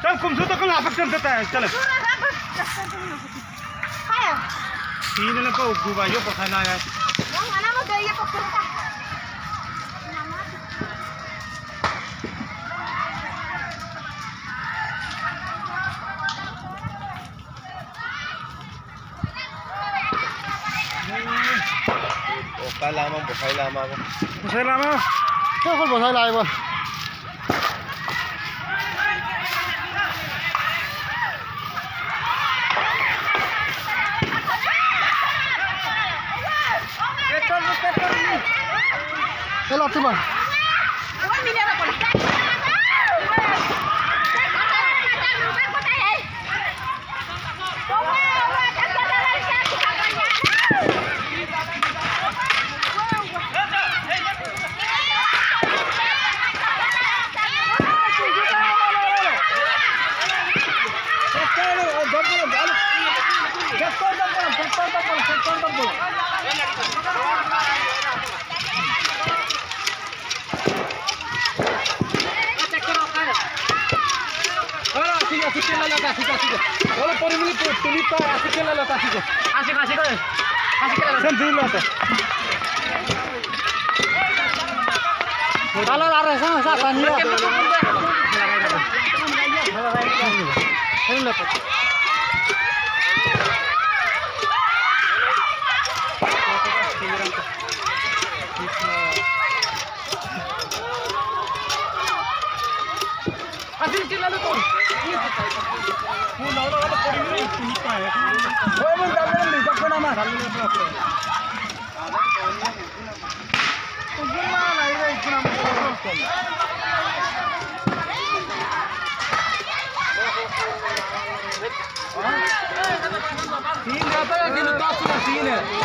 चल कुमसू तो कल आपक चलता है चल तीन ने को गुबा यो पखाना है mana mau gaya pokoknya Bosay lamang, bosay lamang ako. Bosay lamang. Kaya ko bosay lang ba? Hello, tiba. Kalau lari sana siapa nih? Ini lepas. Hasil kita lalu tuh. Mau lalu ada korin ini tulipa ya. Oh emang dalam ni tak pernah mah. Tujuan mana ini itu nama korin. तीन रहता है कि 10 ना 3 है